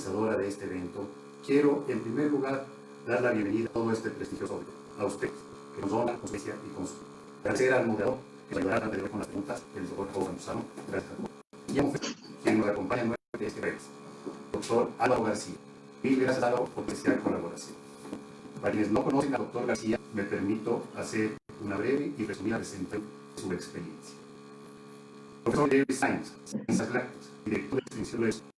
organizadora de este evento, quiero en primer lugar dar la bienvenida a todo este prestigioso evento, a ustedes, que nos honran con su presencia y con su agradecer al moderador que nos ayudará a ver con las preguntas, el doctor Pablo Campuzano, gracias a todos. Y a Mujer, quien nos acompaña nuevamente este jueves, doctor Álvaro García. Mil gracias, Álvaro, por especial colaboración. Para quienes no conocen al doctor García, me permito hacer una breve y resumida presentación de su experiencia. Profesor de Science, Ciencias Lácteas, director de extensión de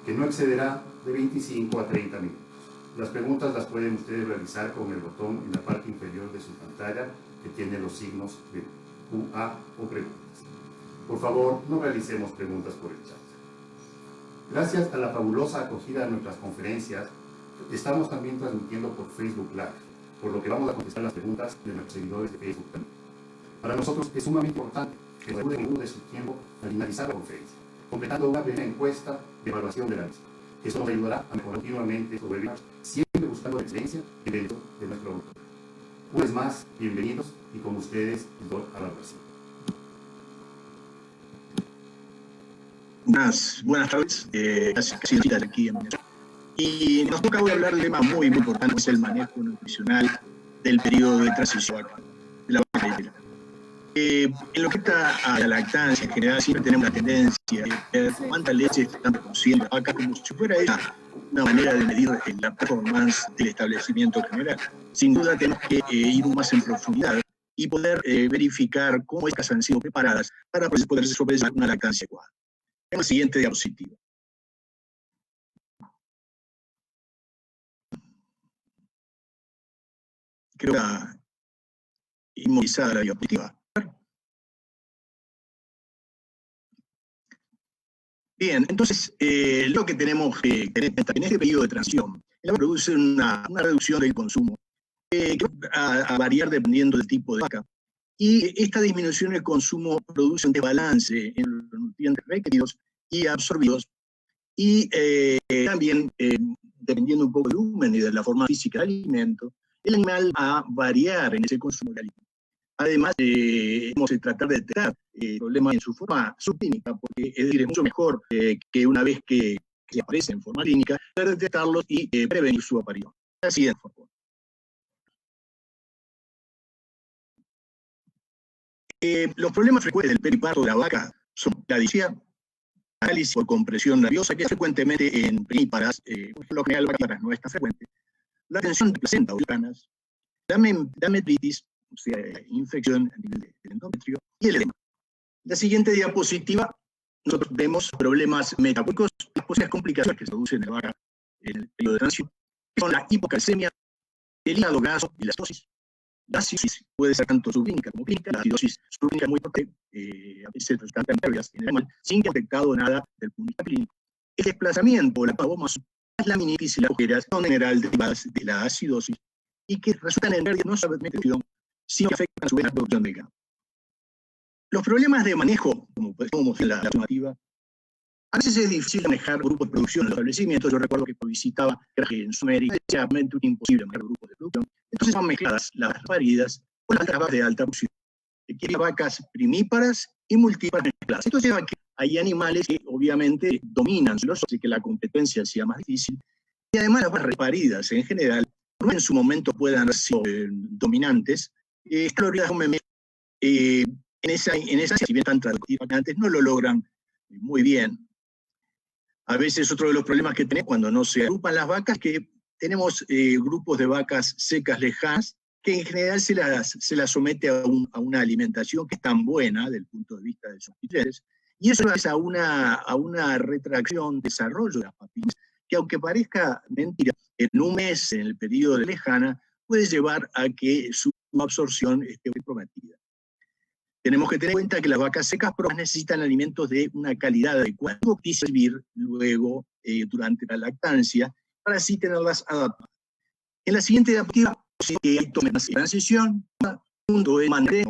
que no excederá de 25 a 30 minutos. Las preguntas las pueden ustedes realizar con el botón en la parte inferior de su pantalla que tiene los signos de QA o preguntas. Por favor, no realicemos preguntas por el chat. Gracias a la fabulosa acogida de nuestras conferencias, estamos también transmitiendo por Facebook Live, por lo que vamos a contestar las preguntas de nuestros seguidores de Facebook también. Para nosotros es sumamente importante que nos ayuden de su tiempo al finalizar la conferencia, completando una primera encuesta de evaluación de la misma. Esto nos ayudará a mejorar continuamente sobre el webinar, siempre buscando la excelencia y el éxito de nuestro autor. Una vez más, bienvenidos y con ustedes, el doctor Álvaro García. Buenas tardes, casi aquí en Venezuela. Y nos toca hoy hablar de un tema muy importante, que es el manejo nutricional del periodo de transición de la vaca lechera. En lo que está a la lactancia en general, siempre tenemos la tendencia de ver cuánta leche están produciendo las vacas como si fuera esa una manera de medir la performance del establecimiento general. Sin duda tenemos que ir más en profundidad y poder verificar cómo estas han sido preparadas para poder sobrellevar una lactancia adecuada. En la siguiente diapositiva. Creo que está inmovilizada la diapositiva. Bien, entonces, lo que tenemos que tener en este periodo de transición, el produce una reducción del consumo, que va a variar dependiendo del tipo de vaca, y esta disminución del consumo produce un desbalance en los nutrientes requeridos y absorbidos, y también, dependiendo un poco del volumen y de la forma física del alimento, el animal va a variar en ese consumo de alimento. Además, vamos a tratar de detectar problemas en su forma subclínica, porque es decir, es mucho mejor que una vez que aparece en forma clínica, poder detectarlos y prevenir su aparición. Así de forma. Los problemas frecuentes del periparto de la vaca son la disfagia, análisis por compresión nerviosa, que es frecuentemente en primíparas, por lo general vacas no es tan frecuente, la tensión de placenta o ganas, la metritis, o sea, infección a nivel del endometrio, y el edema. La siguiente diapositiva, nosotros vemos problemas metabólicos, las posibles complicaciones que se producen en la vaca en el periodo de transición, que son la hipocalcemia, el hígado graso y la acidosis. La acidosis puede ser tanto subclínica como clínica, la acidosis subclínica es muy fuerte, a veces resulta en pérdidas en el animal, sin que haya afectado nada del punto de vista clínico. El desplazamiento o la pavomas, las laminitis y las ojeras son en general derivadas de la acidosis y que resultan en pérdidas no solamente de nutrición, sino que afectan a su vez la producción de ganado. Los problemas de manejo, como podemos ver en la normativa, a veces es difícil manejar grupos de producción en los establecimientos. Yo recuerdo que visitaba en Sudamérica, es realmente imposible manejar grupos de producción. Entonces van mezcladas las paridas con las vacas de alta producción. Hay vacas primíparas y multíparas mezcladas. Entonces hay animales que obviamente dominan, así que la competencia sea más difícil. Y además las vacas reparidas en general, no en su momento puedan ser dominantes, están obligadas en esa, si bien están antes, no lo logran muy bien. A veces otro de los problemas que tenemos cuando no se agrupan las vacas es que tenemos grupos de vacas secas lejanas que en general se las somete a una alimentación que es tan buena desde el punto de vista de sus nutrientes, y eso es a una retracción, desarrollo de las papilas, que aunque parezca mentira, en un mes, en el periodo de lejana, puede llevar a que su absorción esté comprometida. Tenemos que tener en cuenta que las vacas secas necesitan alimentos de una calidad adecuada y servir luego durante la lactancia para así tenerlas adaptadas. En la siguiente diapositiva, hay tomas de transición, mundo es mantener.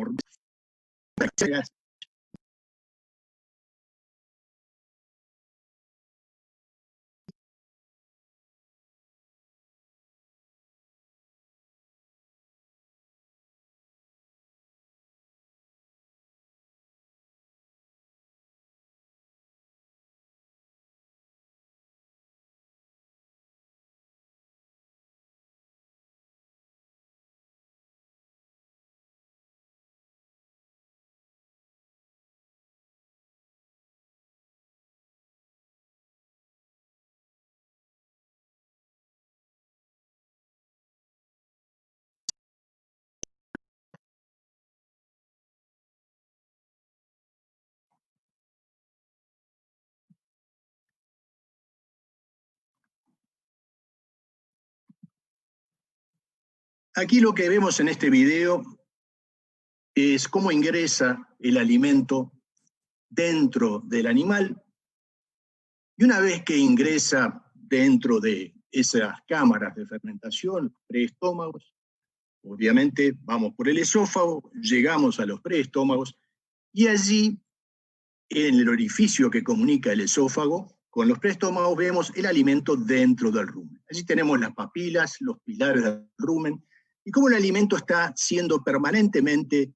Aquí lo que vemos en este video es cómo ingresa el alimento dentro del animal, y una vez que ingresa dentro de esas cámaras de fermentación, preestómagos, obviamente vamos por el esófago, llegamos a los preestómagos, y allí, en el orificio que comunica el esófago con los preestómagos, vemos el alimento dentro del rumen. Allí tenemos las papilas, los pilares del rumen, y cómo el alimento está siendo permanentemente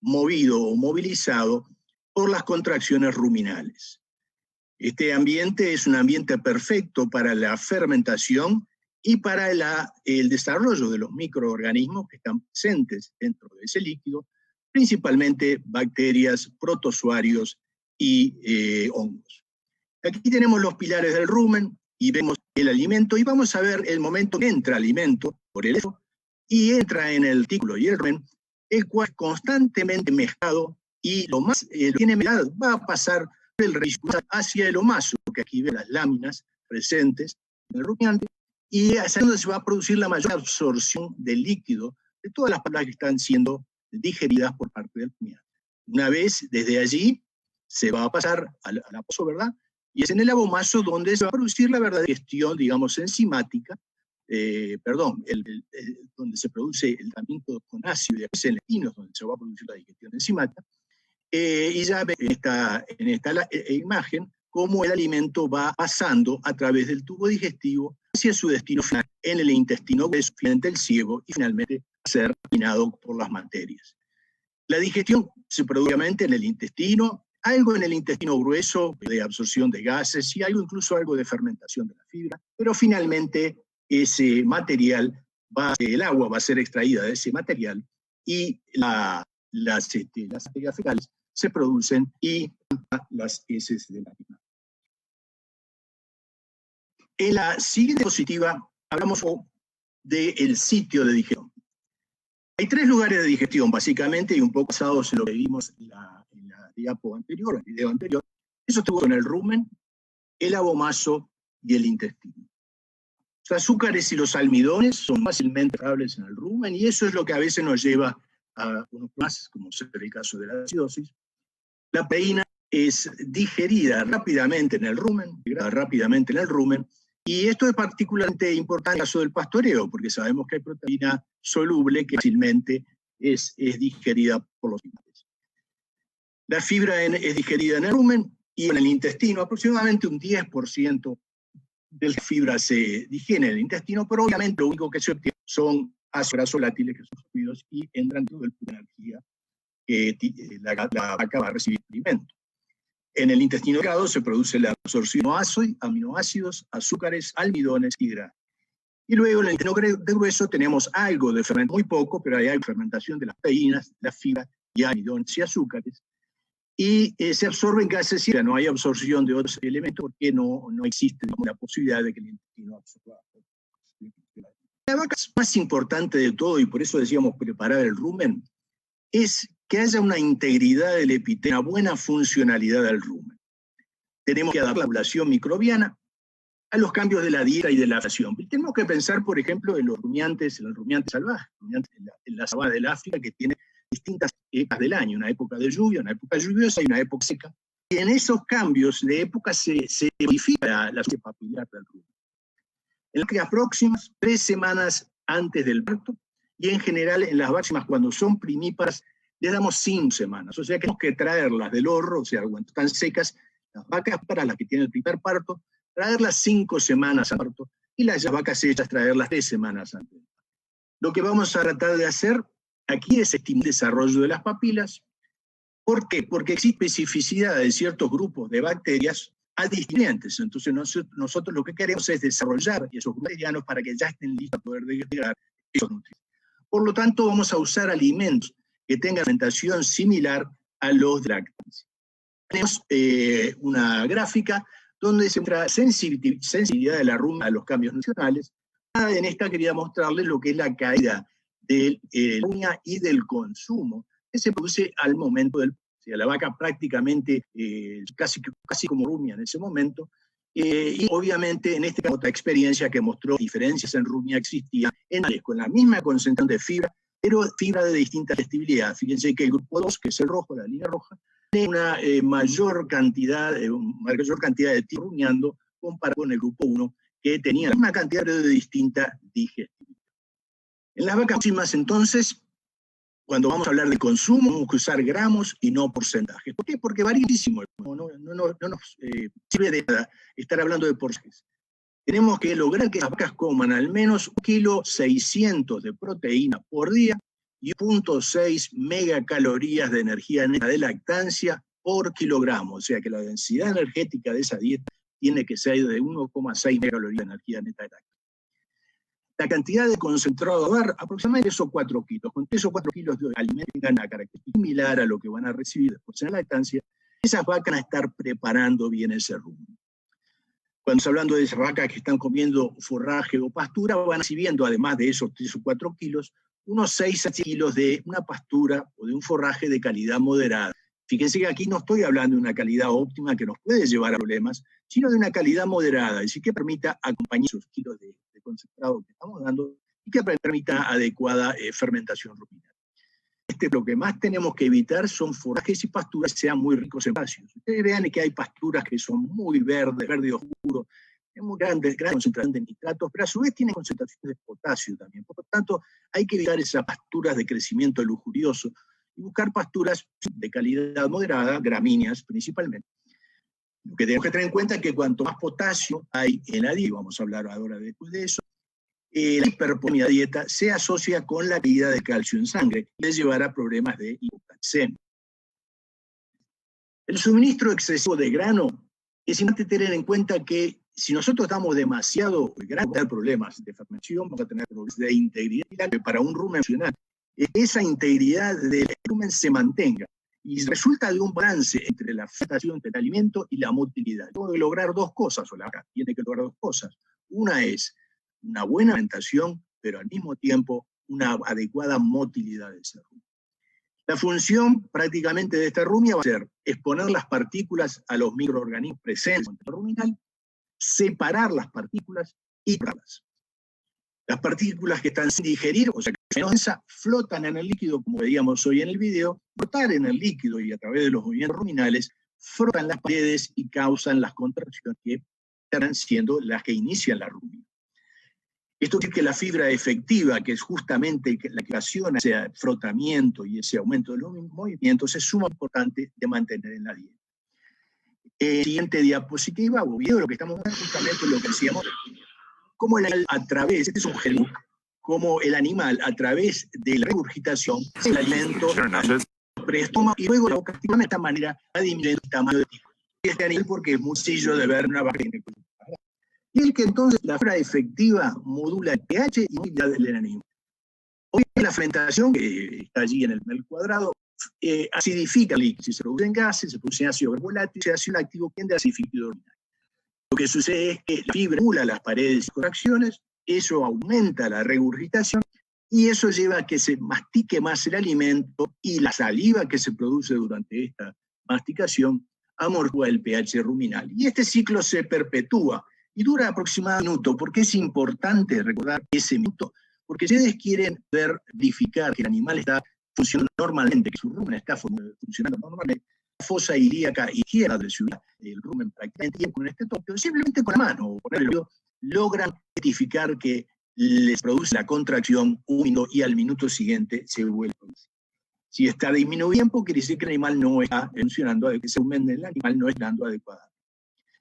movido o movilizado por las contracciones ruminales. Este ambiente es un ambiente perfecto para la fermentación y para el desarrollo de los microorganismos que están presentes dentro de ese líquido, principalmente bacterias, protozoarios y hongos. Aquí tenemos los pilares del rumen y vemos el alimento, y vamos a ver el momento que entra alimento por el esófago y entra en el tículo y el rumen, el cual es constantemente mezclado, y lo más tiene mezclado va a pasar del reisco hacia el omaso, que aquí ven las láminas presentes en el rumiante, y hacia donde se va a producir la mayor absorción del líquido de todas las partes que están siendo digeridas por parte del rumiante. Una vez desde allí se va a pasar al aposo, ¿verdad? Y es en el abomaso donde se va a producir la verdadera digestión, digamos, enzimática, donde se produce el tratamiento con ácido, y después en el intestino donde se va a producir la digestión enzimática. Y ya ve en esta imagen cómo el alimento va pasando a través del tubo digestivo hacia su destino final en el intestino grueso, finalmente el ciego, y finalmente a ser eliminado por las bacterias. La digestión se produce obviamente en el intestino, algo en el intestino grueso de absorción de gases y incluso algo de fermentación de la fibra, pero finalmente ese material, el agua va a ser extraída de ese material, y las bacterias fecales se producen y las heces del animal. En la siguiente diapositiva hablamos del sitio de digestión. Hay 3 lugares de digestión, básicamente, y un poco basados en lo que vimos en la diapo anterior, en el video anterior. Eso estuvo en el rumen, el abomaso y el intestino. Los azúcares y los almidones son fácilmente trasladables en el rumen, y eso es lo que a veces nos lleva a unos más, como es el caso de la acidosis. La proteína es digerida rápidamente en el rumen, y esto es particularmente importante en el caso del pastoreo, porque sabemos que hay proteína soluble que fácilmente es digerida por los animales. La fibra es digerida en el rumen, y en el intestino aproximadamente un 10% de la fibra se digiere en el intestino, pero obviamente lo único que se obtiene son ácidos volátiles que son subidos y entran todo el de energía que la vaca va a recibir alimento. En el intestino delgado se produce la absorción de aminoácidos, azúcares, almidones y grasas. Y luego en el intestino grueso tenemos algo de fermentación, muy poco, pero hay fermentación de las proteínas, la fibra y almidones y azúcares. Y se absorben gases, y no hay absorción de otros elementos porque no existe la posibilidad de que el intestino absorba. La vaca más importante de todo, y por eso decíamos preparar el rumen, es que haya una integridad del epitelio, una buena funcionalidad del rumen. Tenemos que adaptar la población microbiana a los cambios de la dieta y de la adaptación. Tenemos que pensar, por ejemplo, en los rumiantes, en el rumiante salvaje, en la sabana del África, que tiene distintas épocas del año, una época de lluvia, una época lluviosa y una época seca. Y en esos cambios de época se modifica la papilar del rumen. En las próximas 3 semanas antes del parto, y en general en las vacas cuando son primíparas les damos 5 semanas, o sea que tenemos que traerlas del horro, o sea, cuando están secas, las vacas para las que tienen el primer parto, traerlas 5 semanas al parto, y las vacas hechas traerlas 3 semanas antes. Lo que vamos a tratar de hacer aquí es estimular el desarrollo de las papilas. ¿Por qué? Porque existe especificidad de ciertos grupos de bacterias a distintos. Entonces nosotros lo que queremos es desarrollar esos bacterianos para que ya estén listos para poder degradar esos nutrientes. Por lo tanto, vamos a usar alimentos que tengan alimentación similar a los de lactancia. Tenemos una gráfica donde se muestra sensibilidad de la rumia a los cambios nutricionales. En esta quería mostrarles lo que es la caída de la rumia y del consumo que se produce al momento del parto. O sea, la vaca prácticamente casi como rumia en ese momento. Y obviamente en este caso otra experiencia que mostró diferencias en rumia existían en animales con la misma concentración de fibra, pero fibra de distinta digestibilidad. Fíjense que el grupo 2, que es el rojo, la línea roja, tiene una mayor cantidad de tiempo rumiando comparado con el grupo 1, que tenía la misma cantidad pero de distinta digestibilidad. En las vacas próximas, entonces, cuando vamos a hablar de consumo, tenemos que usar gramos y no porcentajes. ¿Por qué? Porque varía muchísimo. No nos sirve de nada estar hablando de porcentajes. Tenemos que lograr que las vacas coman al menos 1,6 kg de proteína por día y 0,6 megacalorías de energía neta de lactancia por kilogramo. O sea que la densidad energética de esa dieta tiene que ser de 1,6 megacalorías de energía neta de lactancia. La cantidad de concentrado a dar, aproximadamente esos 4 kilos. Con esos 4 kilos de alimento que tengan una característica similar a lo que van a recibir después en la lactancia, esas vacas van a estar preparando bien ese rumbo. Cuando estamos hablando de esas vacas que están comiendo forraje o pastura, van recibiendo, además de esos 3 o 4 kilos, unos 6 a 7 kilos de una pastura o de un forraje de calidad moderada. Fíjense que aquí no estoy hablando de una calidad óptima que nos puede llevar a problemas, sino de una calidad moderada, es decir, que permita acompañar esos kilos de concentrado que estamos dando y que permita adecuada fermentación ruminal. Lo que más tenemos que evitar son forrajes y pasturas que sean muy ricos en potasio. Ustedes vean que hay pasturas que son muy verdes, verde oscuro, muy grandes concentraciones de nitratos, pero a su vez tienen concentraciones de potasio también. Por lo tanto, hay que evitar esas pasturas de crecimiento lujurioso y buscar pasturas de calidad moderada, gramíneas principalmente. Lo que tenemos que tener en cuenta es que cuanto más potasio hay en la dieta, vamos a hablar ahora después de eso, la hiperpotasía de la dieta se asocia con la caída de calcio en sangre y les llevará a problemas de hipocalcemia. El suministro excesivo de grano es importante tener en cuenta que si nosotros damos demasiado grano, vamos a tener problemas de fermentación, vamos a tener problemas de integridad para un rumen funcional. Esa integridad del rumen se mantenga y resulta de un balance entre la fermentación del alimento y la motilidad. Tengo que lograr 2 cosas, o la vaca tiene que lograr 2 cosas. Una es una buena alimentación, pero al mismo tiempo una adecuada motilidad del ese rumen. La función prácticamente de esta rumia va a ser exponer las partículas a los microorganismos presentes en el ruminal, separar las partículas y tratarlas. Las partículas que están sin digerir, o sea que menos densas, flotan en el líquido, como veíamos hoy en el video, flotar en el líquido y a través de los movimientos ruminales, frotan las paredes y causan las contracciones que estarán siendo las que inician la rumia. Esto quiere decir que la fibra efectiva, que es justamente la que ocasiona ese frotamiento y ese aumento de los movimientos, es sumamente importante de mantener en la dieta. Siguiente diapositiva, o video, lo que estamos viendo justamente lo que decíamos, como el animal a través, este es un gel, como el animal a través de la regurgitación, el alimento preestómago y luego la boca, de esta manera va disminuyendo el tamaño del tipo. Este animal porque es muy sencillo de ver una vaca. Y es que entonces la fibra efectiva modula el pH y movilidad del animal. Hoy la fermentación, que está allí en el cuadrado, acidifica el líquido. Si se producen gases, se produce ácido volátil, ese ácido activo tiende a acidificar el líquido. Lo que sucede es que la fibra estimula las paredes y contracciones, eso aumenta la regurgitación y eso lleva a que se mastique más el alimento y la saliva que se produce durante esta masticación amortigua el pH ruminal. Y este ciclo se perpetúa y dura aproximadamente un minuto. ¿Por qué es importante recordar ese minuto? Porque si ustedes quieren verificar que el animal está funcionando normalmente, que su rumen está funcionando normalmente, la fosa ilíaca izquierda de su vida, el rumen prácticamente bien con este tope, simplemente con la mano o con el dedo, logran identificar que les produce la contracción un minuto y al minuto siguiente se vuelve a producir. Si está disminuido tiempo, quiere decir que el animal no está funcionando, que ese volumen del animal no está dando adecuadamente.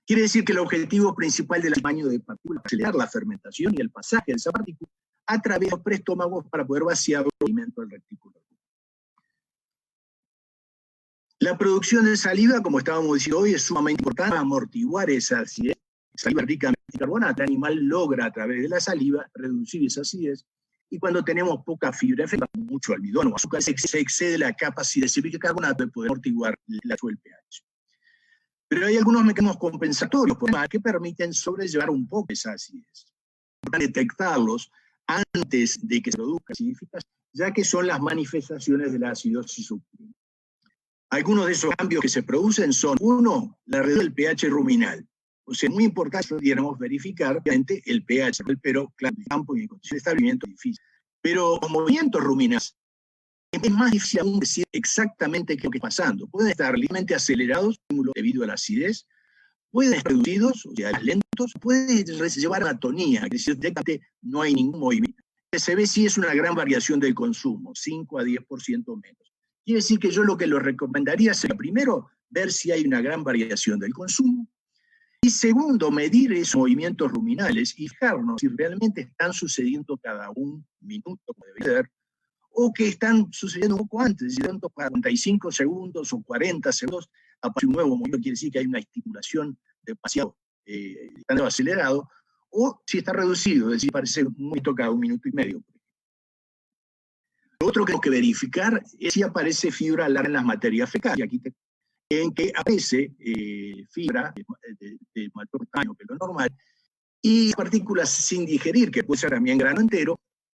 Quiere decir que el objetivo principal del baño de partículas es acelerar la fermentación y el pasaje de esa partícula a través de los preestómagos para poder vaciar el alimento del retículo. La producción de saliva, como estábamos diciendo hoy, es sumamente importante para amortiguar esa acidez. Saliva rica en carbonato, el animal logra a través de la saliva reducir esa acidez, y cuando tenemos poca fibra efectiva, mucho almidón o azúcar, se excede la capacidad de carbonato de poder amortiguar el pH. Pero hay algunos mecanismos compensatorios que permiten sobrellevar un poco esa acidez. Es importante detectarlos antes de que se produzca acidificación, ya que son las manifestaciones de la acidosis subclínica. Algunos de esos cambios que se producen son, uno, la reducción del pH ruminal. O sea, es muy importante, pudiéramos verificar el pH, pero claro, el campo y en condiciones de establecimiento es difícil. Pero los movimientos ruminales es más difícil aún decir exactamente qué es lo que está pasando. Pueden estar ligeramente acelerados debido a la acidez, pueden estar reducidos, o sea, lentos, pueden llevar a atonía, es decir, directamente no hay ningún movimiento. Se ve si es una gran variación del consumo, 5 a 10% menos. Quiere decir que yo lo que lo recomendaría sería, primero, ver si hay una gran variación del consumo, y segundo, medir esos movimientos ruminales y fijarnos si realmente están sucediendo cada un minuto, como debería ser, o que están sucediendo un poco antes, si tanto 45 segundos o 40 segundos, aparece un nuevo movimiento, quiere decir que hay una estimulación demasiado acelerado, o si está reducido, es decir, parece muy cada un minuto y medio. Lo otro que tenemos que verificar es si aparece fibra larga en las materias fecales. Aquí en que aparece fibra de mayor tamaño que lo normal, y partículas sin digerir, que puede ser también grano entero,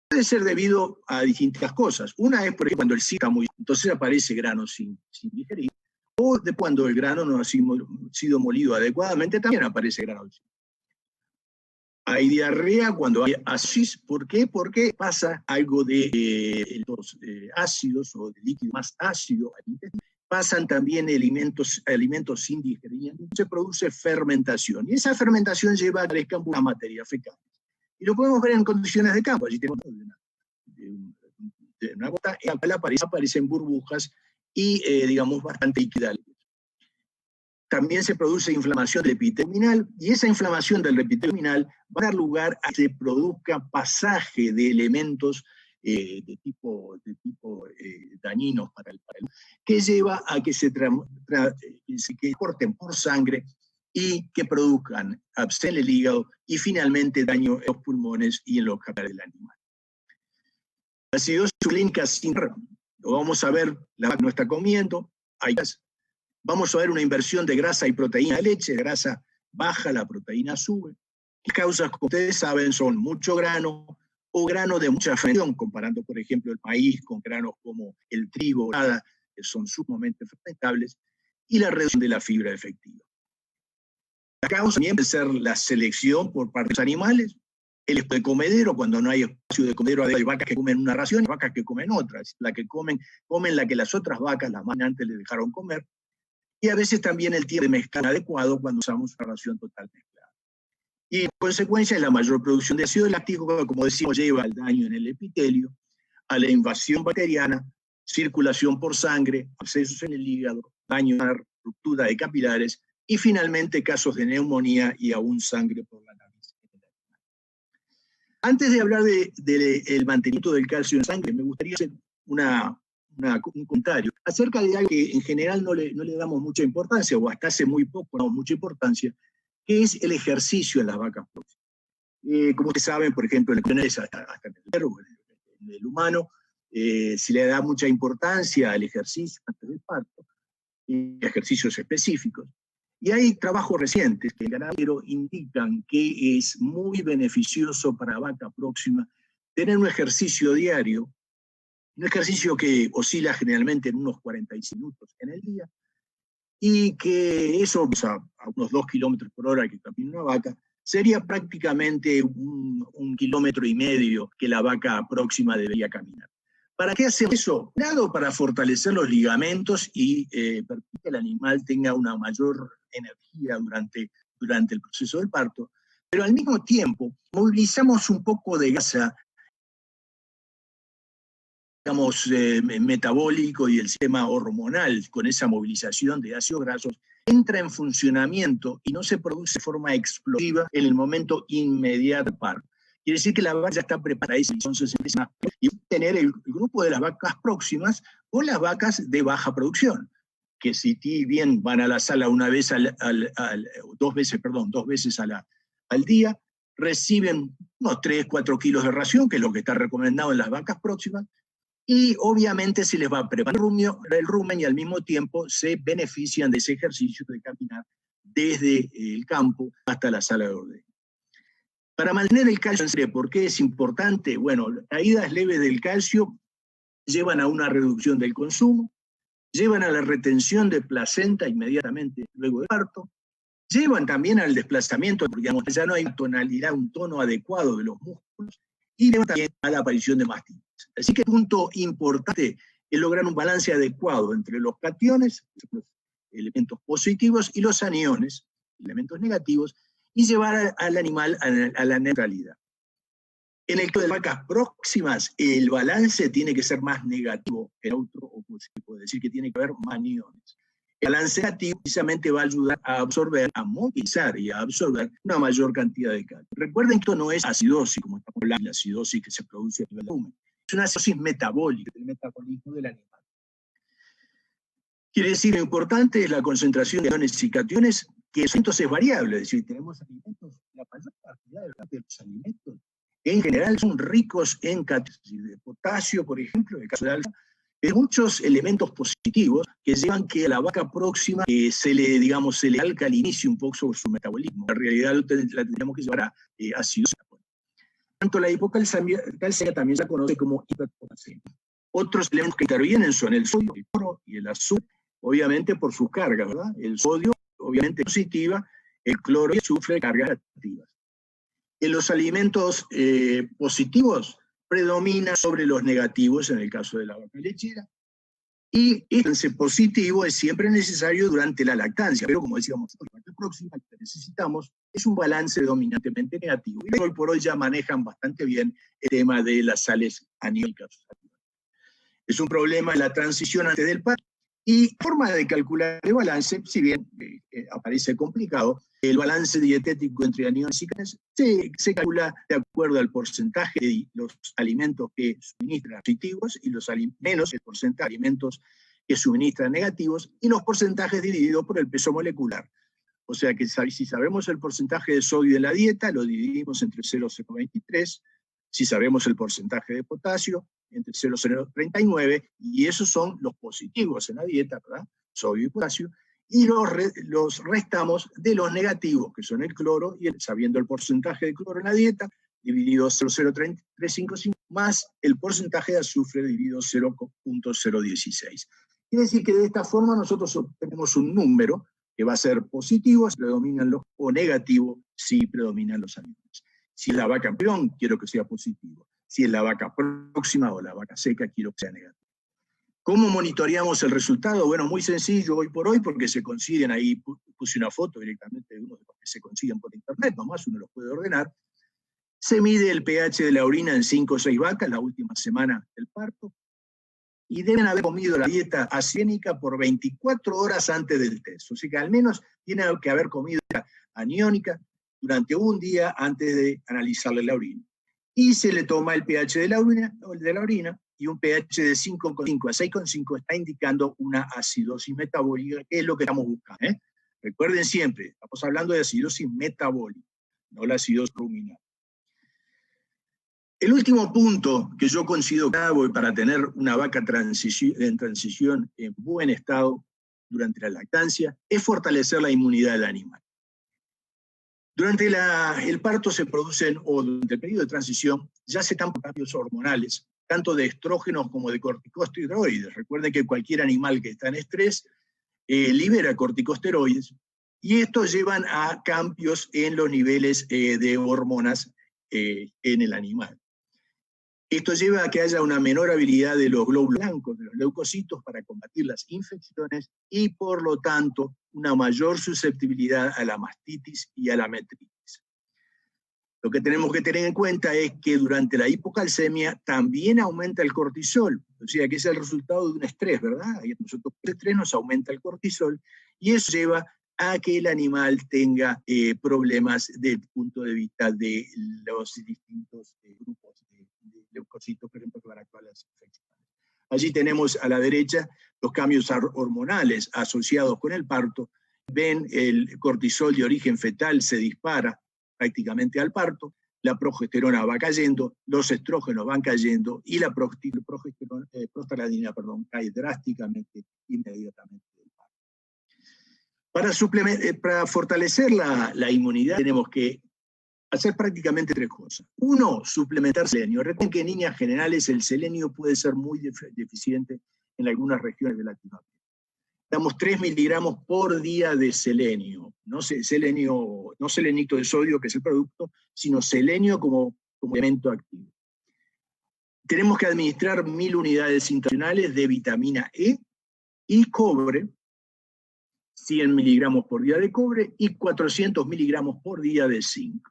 puede ser debido a distintas cosas. Una es porque cuando el ciclo está muy, entonces aparece grano sin digerir, o de cuando el grano no ha sido molido adecuadamente, también aparece grano. Hay diarrea cuando hay acidosis. ¿Por qué? Porque pasa algo de los ácidos o de líquido más ácido al intestino. Pasan también alimentos sin digerir, se produce fermentación. Y esa fermentación lleva a que crezcan una materia fecal. Y lo podemos ver en condiciones de campo. Allí tenemos una gota en la cual aparecen burbujas y, digamos, bastante líquida. También se produce inflamación del epitelio luminal, y esa inflamación del epitelio luminal va a dar lugar a que se produzca pasaje de elementos de tipo dañinos para el que lleva a que que corten por sangre y que produzcan abscesos en el hígado y finalmente daño en los pulmones y en los capilares del animal. La acidosis clínica lo vamos a ver, la vaca no está comiendo, vamos a ver una inversión de grasa y proteína de leche, grasa baja, la proteína sube. Las causas, como ustedes saben, son mucho grano o grano de mucha fermentación, comparando, por ejemplo, el maíz con granos como el trigo, que son sumamente fermentables, y la reducción de la fibra efectiva. La causa también puede ser la selección por parte de los animales, el espacio de comedero, cuando no hay espacio de comedero, hay vacas que comen una ración y vacas que comen otras. La que comen la que las otras vacas, las más antes, les dejaron comer. Y a veces también el tiempo de mezclar adecuado cuando usamos una ración total mezclada. Y en consecuencia, la mayor producción de ácido láctico, como decimos, lleva al daño en el epitelio, a la invasión bacteriana, circulación por sangre, abscesos en el hígado, daño a la ruptura de capilares y finalmente casos de neumonía y aún sangre por la nariz. Antes de hablar del mantenimiento del calcio en sangre, me gustaría hacer un comentario acerca de algo que en general no le damos mucha importancia, o hasta hace muy poco no damos mucha importancia, que es el ejercicio en las vacas próximas. Como ustedes saben, por ejemplo, en hasta en el perro, en el humano, se le da mucha importancia al ejercicio antes del parto, ejercicios específicos. Y hay trabajos recientes que el ganadero indican que es muy beneficioso para la vaca próxima tener un ejercicio diario, un ejercicio que oscila generalmente en unos 45 minutos en el día, y que eso, a unos 2 kilómetros por hora que camina una vaca, sería prácticamente un kilómetro y medio que la vaca próxima debería caminar. ¿Para qué hacemos eso? Nada, para fortalecer los ligamentos y permitir que el animal tenga una mayor energía durante el proceso del parto, pero al mismo tiempo movilizamos un poco de grasa, digamos, metabólico y el sistema hormonal con esa movilización de ácidos grasos, entra en funcionamiento y no se produce de forma explosiva en el momento inmediato del parto. Quiere decir que la vaca ya está preparada y entonces empiezan a tener el grupo de las vacas próximas o las vacas de baja producción, que si bien van a la sala dos veces al día, reciben unos 3, 4 kilos de ración, que es lo que está recomendado en las vacas próximas, y obviamente se les va a preparar el rumen y al mismo tiempo se benefician de ese ejercicio de caminar desde el campo hasta la sala de ordeño. Para mantener el calcio en sangre, ¿por qué es importante? Bueno, caídas leves del calcio llevan a una reducción del consumo, llevan a la retención de placenta inmediatamente luego del parto, llevan también al desplazamiento, porque digamos, ya no hay tonalidad, un tono adecuado de los músculos, y llevan también a la aparición de mastitis. Así que el punto importante es lograr un balance adecuado entre los cationes, los elementos positivos, y los aniones, elementos negativos, y llevar al animal a la neutralidad. En el caso de las vacas próximas, el balance tiene que ser más negativo que el otro, o se puede decir que tiene que haber más aniones. El balance negativo precisamente va a ayudar a absorber, a movilizar y a absorber una mayor cantidad de calcio. Recuerden que esto no es acidosis, como estamos hablando de la acidosis que se produce a nivel de rumen. Es una acidosis metabólica, del metabolismo del animal. Quiere decir, lo importante es la concentración de aniones y cationes, que entonces es variable, es decir, tenemos alimentos, la mayor cantidad de los alimentos en general son ricos en cationes, de potasio, por ejemplo, en el caso de alfa, hay muchos elementos positivos que llevan que a la vaca próxima se le alcalinice un poco sobre su metabolismo. En realidad la tendríamos que llevar a acidosis. Tanto la hipocalcemia también se conoce como hiperpotasemia. Otros elementos que intervienen son el sodio, el cloro y el azufre, obviamente por sus cargas, ¿verdad? El sodio, obviamente, positiva, el cloro y el azufre, cargas negativas. En los alimentos positivos predomina sobre los negativos en el caso de la vaca lechera, y este positivo es siempre necesario durante la lactancia, pero como decíamos, la parte próxima que necesitamos es un balance dominantemente negativo, y hoy por hoy ya manejan bastante bien el tema de las sales aniónicas. Es un problema en la transición antes del parto, y forma de calcular el balance, si bien aparece complicado, el balance dietético entre aniones y cationes se calcula de acuerdo al porcentaje de los alimentos que suministran positivos y menos el porcentaje de alimentos que suministran negativos, y los porcentajes divididos por el peso molecular. O sea que si sabemos el porcentaje de sodio en la dieta, lo dividimos entre 0,023, si sabemos el porcentaje de potasio, entre 0,039, y esos son los positivos en la dieta, ¿verdad? Sodio y potasio, y los restamos de los negativos, que son el cloro, y sabiendo el porcentaje de cloro en la dieta, dividido 0,0355, más el porcentaje de azufre dividido 0,016. Quiere decir que de esta forma nosotros obtenemos un número que va a ser positivo si predominan o negativo si predominan los aniones. Si es la vaca embrión, quiero que sea positivo. Si es la vaca próxima o la vaca seca, quiero que sea negativo. ¿Cómo monitoreamos el resultado? Bueno, muy sencillo hoy por hoy, porque se consiguen ahí, puse una foto directamente de uno de los que se consiguen por internet, nomás uno los puede ordenar. Se mide el pH de la orina en 5 o 6 vacas la última semana del parto, y deben haber comido la dieta asiénica por 24 horas antes del test. O sea que al menos tienen que haber comido aniónica durante un día antes de analizarle la orina. Y se le toma el pH de la orina, y un pH de 5,5 a 6,5 está indicando una acidosis metabólica, que es lo que estamos buscando. Recuerden siempre, estamos hablando de acidosis metabólica, no la acidosis ruminal. El último punto que yo considero clave para tener una vaca en transición en buen estado durante la lactancia es fortalecer la inmunidad del animal. Durante el parto se producen, o durante el periodo de transición, ya se están cambios hormonales, tanto de estrógenos como de corticosteroides. Recuerden que cualquier animal que está en estrés libera corticosteroides, y estos llevan a cambios en los niveles de hormonas en el animal. Esto lleva a que haya una menor habilidad de los glóbulos blancos, de los leucocitos, para combatir las infecciones, y por lo tanto una mayor susceptibilidad a la mastitis y a la metritis. Lo que tenemos que tener en cuenta es que durante la hipocalcemia también aumenta el cortisol, o sea que es el resultado de un estrés, ¿verdad? Y nosotros el estrés nos aumenta el cortisol y eso lleva a que el animal tenga problemas desde el punto de vista de los distintos grupos de leucocitos, por ejemplo, que van a actuar las infecciones. Allí tenemos a la derecha los cambios hormonales asociados con el parto. Ven, el cortisol de origen fetal se dispara prácticamente al parto, la progesterona va cayendo, los estrógenos van cayendo y la prostaglandina cae drásticamente inmediatamente del parto. Para fortalecer la inmunidad tenemos que hacer prácticamente tres cosas. Uno, suplementar selenio. Recuerden que en líneas generales el selenio puede ser muy deficiente en algunas regiones de Latinoamérica. Damos 3 miligramos por día de selenio, no selenito de sodio, que es el producto, sino selenio como elemento activo. Tenemos que administrar 1000 unidades internacionales de vitamina E y cobre, 100 miligramos por día de cobre y 400 miligramos por día de zinc.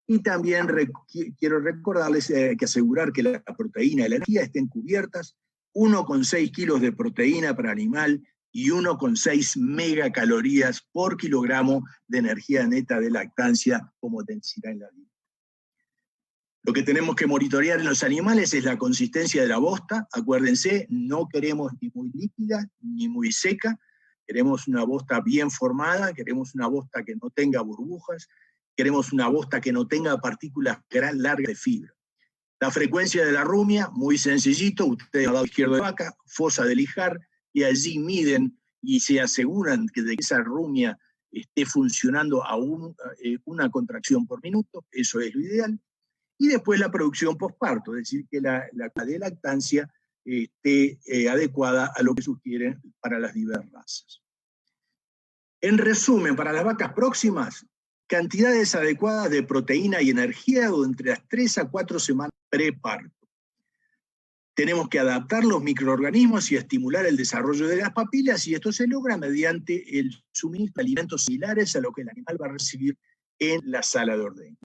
Y también quiero recordarles que hay que asegurar que la proteína y la energía estén cubiertas, 1,6 kilos de proteína para animal y 1,6 megacalorías por kilogramo de energía neta de lactancia como densidad en la dieta. Lo que tenemos que monitorear en los animales es la consistencia de la bosta. Acuérdense, no queremos ni muy líquida ni muy seca, queremos una bosta bien formada, queremos una bosta que no tenga burbujas, queremos una bosta que no tenga partículas largas de fibra. La frecuencia de la rumia, muy sencillito, ustedes al lado izquierdo de vaca, fosa de lijar, y allí miden y se aseguran de que esa rumia esté funcionando a una contracción por minuto, eso es lo ideal. Y después la producción posparto, es decir, que la de lactancia esté adecuada a lo que sugieren para las diversas razas. En resumen, para las vacas próximas, cantidades adecuadas de proteína y energía entre las 3 a 4 semanas preparto. Tenemos que adaptar los microorganismos y estimular el desarrollo de las papilas, y esto se logra mediante el suministro de alimentos similares a lo que el animal va a recibir en la sala de ordeño.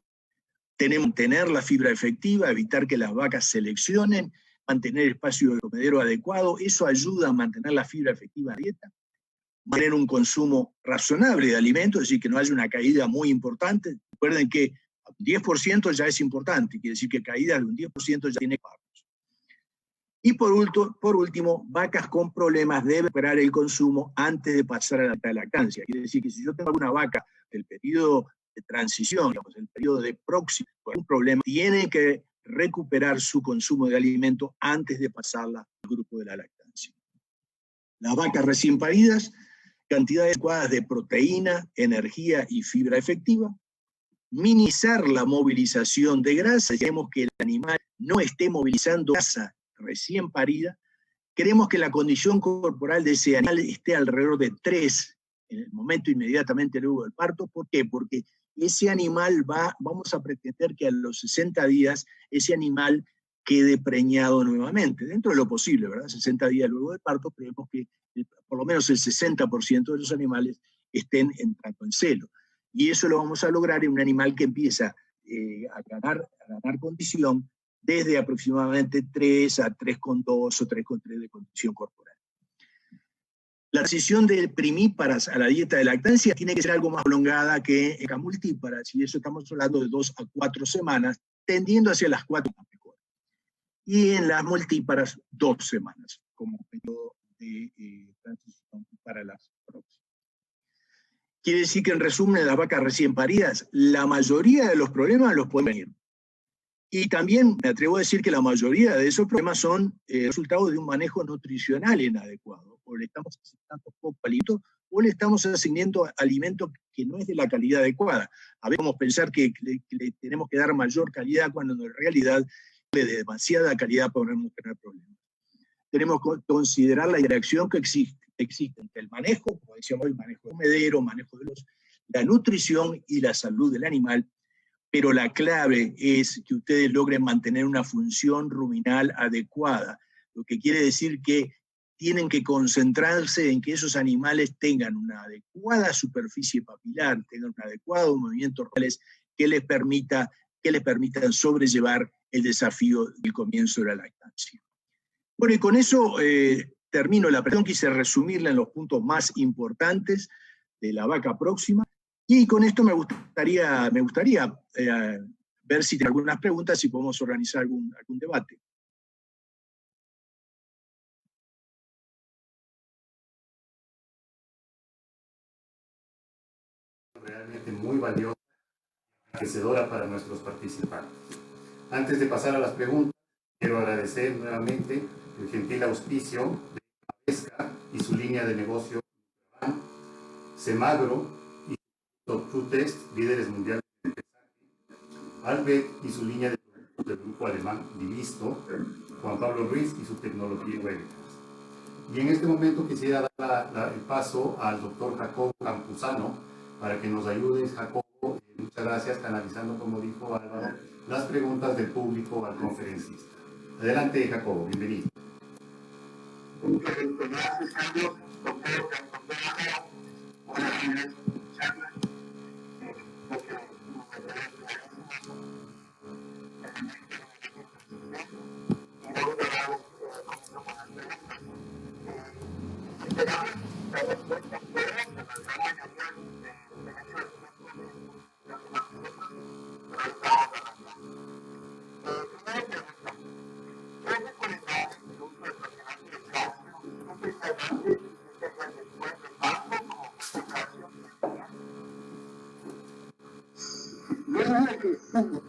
Tenemos que tener la fibra efectiva, evitar que las vacas seleccionen, mantener espacio de comedero adecuado, eso ayuda a mantener la fibra efectiva en la dieta, mantener un consumo razonable de alimentos, es decir, que no haya una caída muy importante. Recuerden que 10% ya es importante, quiere decir que caída de un 10% ya tiene partos. Y por último, vacas con problemas deben esperar el consumo antes de pasar a la lactancia. Quiere decir que si yo tengo una vaca del periodo de transición, digamos, el periodo de próximo, con un problema, tiene que recuperar su consumo de alimento antes de pasarla al grupo de la lactancia. Las vacas recién paridas, cantidades adecuadas de proteína, energía y fibra efectiva. Minimizar la movilización de grasa, queremos que el animal no esté movilizando grasa recién parida. Queremos que la condición corporal de ese animal esté alrededor de 3 en el momento inmediatamente luego del parto. ¿Por qué? Porque ese animal vamos a pretender que a los 60 días ese animal quede preñado nuevamente, dentro de lo posible, ¿verdad? 60 días luego del parto, creemos que por lo menos el 60% de los animales estén entrando en celo. Y eso lo vamos a lograr en un animal que empieza a ganar condición desde aproximadamente 3 a 3,2 o 3,3 de condición corporal. La transición de primíparas a la dieta de lactancia tiene que ser algo más prolongada que en las multíparas, y eso estamos hablando de 2 a 4 semanas, tendiendo hacia las 4 mejor. Y en las multíparas, 2 semanas, como periodo de transición para las próximas. Quiere decir que en resumen, las vacas recién paridas, la mayoría de los problemas los pueden venir. Y también me atrevo a decir que la mayoría de esos problemas son resultados de un manejo nutricional inadecuado. O le estamos asignando poco alimento, o le estamos asignando alimento que no es de la calidad adecuada. A veces vamos a pensar que le tenemos que dar mayor calidad cuando en realidad es de demasiada calidad para no tener problemas. Tenemos que considerar la interacción que existe entre el manejo, como decíamos, el manejo de comedero, manejo de la nutrición y la salud del animal. Pero la clave es que ustedes logren mantener una función ruminal adecuada, lo que quiere decir que tienen que concentrarse en que esos animales tengan una adecuada superficie papilar, tengan un adecuado movimiento orales que les permita que les permitan sobrellevar el desafío del comienzo de la lactancia. Bueno, y con eso termino la presentación. Quise resumirla en los puntos más importantes de la vaca próxima, y con esto me gustaría ver si tiene algunas preguntas y podemos organizar algún debate. Realmente muy valiosa y enriquecedora para nuestros participantes. Antes de pasar a las preguntas, quiero agradecer nuevamente el gentil auspicio de Pesca y su línea de negocio Semagro y Top Food Test, líderes mundiales de pesaje, Albert y su línea de productos del grupo alemán Divisto, Juan Pablo Ruiz y su tecnología web. Y en este momento quisiera dar el paso al doctor Jacobo Campuzano para que nos ayude. Jacobo, muchas gracias, canalizando, como dijo Álvaro, las preguntas del público al conferencista. Adelante, Jacobo, bienvenido. Gracias, Carlos.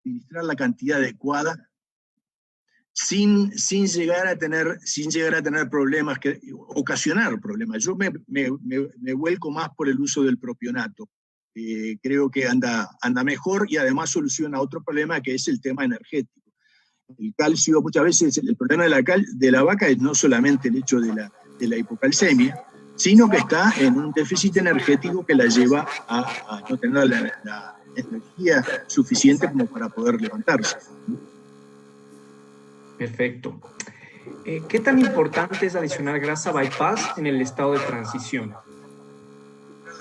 administrar la cantidad adecuada sin llegar a tener problemas, ocasionar problemas. Yo me vuelco más por el uso del propionato. Creo que anda mejor y además soluciona otro problema que es el tema energético. El calcio, muchas veces el problema de la vaca es no solamente el hecho de la hipocalcemia, sino que está en un déficit energético que la lleva a no tener la energía suficiente como para poder levantarse. Perfecto. ¿Qué tan importante es adicionar grasa bypass en el estado de transición?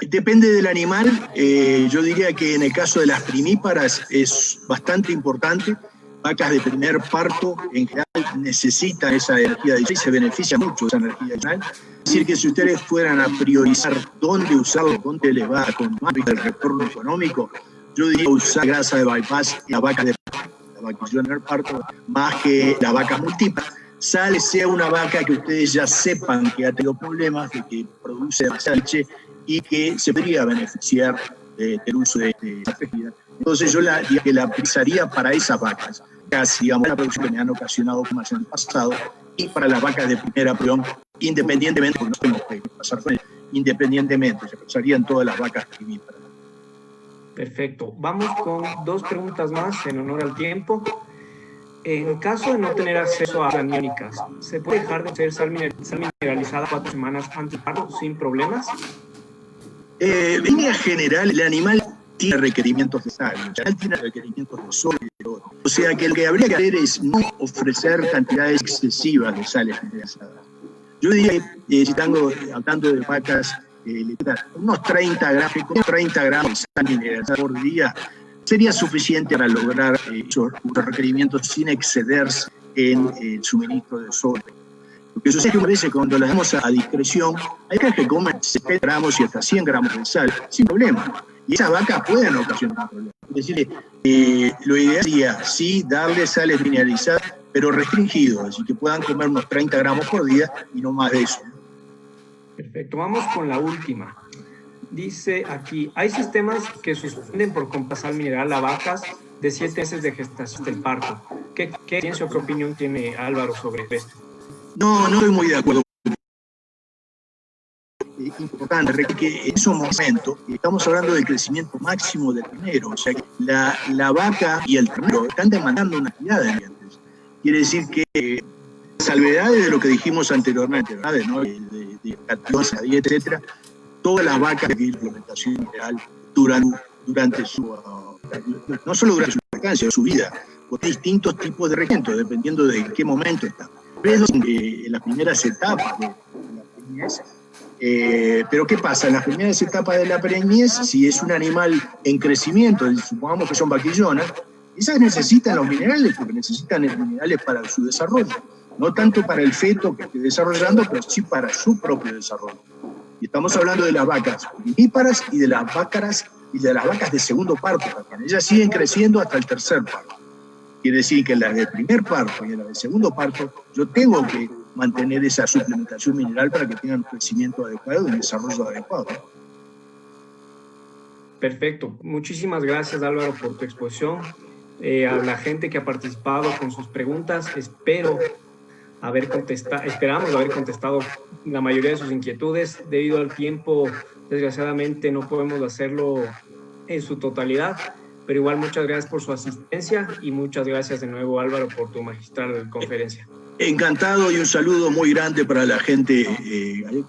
Depende del animal. Yo diría que en el caso de las primíparas es bastante importante. Vacas de primer parto en general necesitan esa energía adicional y se beneficia mucho de esa energía adicional. Es decir, que si ustedes fueran a priorizar dónde usarlo, dónde les va con más el retorno económico, yo diría usar grasa de bypass en la vaca de primer parto más que la vaca múltiple. Sea una vaca que ustedes ya sepan que ha tenido problemas, de que produce demasiada leche y que se podría beneficiar del uso de esa fertilidad. Entonces yo diría que la priorizaría para esas vacas, casi digamos la producción que me han ocasionado más en el pasado, y para las vacas de primera producción, independientemente, porque no tenemos que pasar con ellas, independientemente, se pensarían todas las vacas primíparas. Perfecto. Vamos con 2 preguntas más en honor al tiempo. En caso de no tener acceso a aniónicas, ¿se puede dejar de hacer sal mineralizada 4 semanas antes del parto sin problemas? En línea general, el animal tiene requerimientos de sal, el animal tiene requerimientos de sodio. O sea que lo que habría que hacer es no ofrecer cantidades excesivas de sales mineralizadas. Yo diría que si estamos hablando de vacas, unos 30 gramos de sal mineralizada por día sería suficiente para lograr esos requerimientos sin excederse en el suministro de sodio. Lo que sucede es que a veces cuando las damos a discreción, hay vacas que comen 70 gramos y hasta 100 gramos de sal, sin problema. Y esas vacas pueden ocasionar problemas. Es decir, lo ideal sería, sí, darle sales mineralizadas, pero restringido, así que puedan comer unos 30 gramos por día y no más de eso. Perfecto, vamos con la última. Dice aquí, hay sistemas que suspenden por comprar sal mineral a vacas de 7 meses de gestación del parto. ¿Qué piensa o qué opinión tiene Álvaro sobre esto? No estoy muy de acuerdo. Es importante que en ese momento estamos hablando del crecimiento máximo del ternero, o sea que la vaca y el ternero están demandando una cantidad de dientes. Quiere decir que salvedades de lo que dijimos anteriormente, ¿verdad? ¿No? De a dieta, etcétera, todas las vacas de implementación mineral durante su, no solo durante su lactancia, su vida, con distintos tipos de requerimientos, dependiendo de en qué momento están. En las primeras etapas de la preñez. Pero ¿qué pasa? En las primeras etapas de la preñez, si es un animal en crecimiento, supongamos que son vaquillonas, esas necesitan los minerales, porque necesitan los minerales para su desarrollo. No tanto para el feto que esté desarrollando, pero sí para su propio desarrollo. Y estamos hablando de las vacas vivíparas y de las vacas de segundo parto también. Ellas siguen creciendo hasta el tercer parto. Quiere decir que en las de primer parto y en las de segundo parto, yo tengo que mantener esa suplementación mineral para que tengan un crecimiento adecuado y un desarrollo adecuado. Perfecto. Muchísimas gracias, Álvaro, por tu exposición. A la gente que ha participado con sus preguntas, esperamos haber contestado la mayoría de sus inquietudes. Debido al tiempo, desgraciadamente, no podemos hacerlo en su totalidad. Pero igual muchas gracias por su asistencia y muchas gracias de nuevo, Álvaro, por tu magistral conferencia. Encantado y un saludo muy grande para la gente.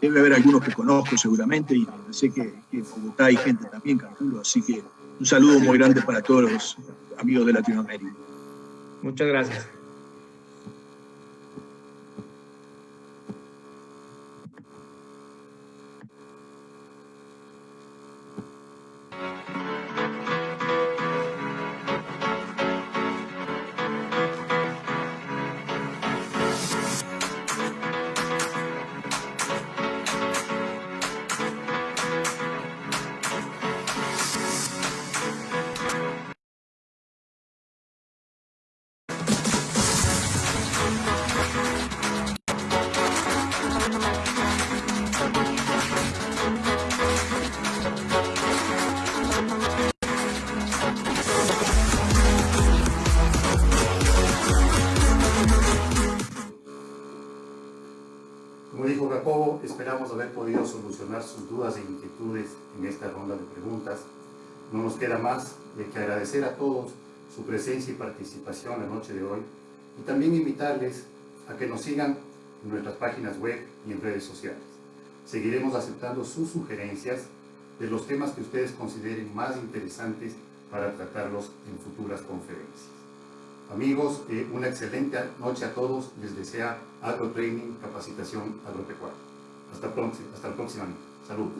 Debe haber algunos que conozco seguramente y sé que en Bogotá hay gente también, calculo. Así que un saludo muy grande para todos los amigos de Latinoamérica. Muchas gracias. Como dijo Jacobo, esperamos haber podido solucionar sus dudas e inquietudes en esta ronda de preguntas. No nos queda más que agradecer a todos su presencia y participación la noche de hoy y también invitarles a que nos sigan en nuestras páginas web y en redes sociales. Seguiremos aceptando sus sugerencias de los temas que ustedes consideren más interesantes para tratarlos en futuras conferencias. Amigos, una excelente noche a todos. Les desea AgroTraining, Capacitación Agropecuaria. Hasta la próxima. Salud.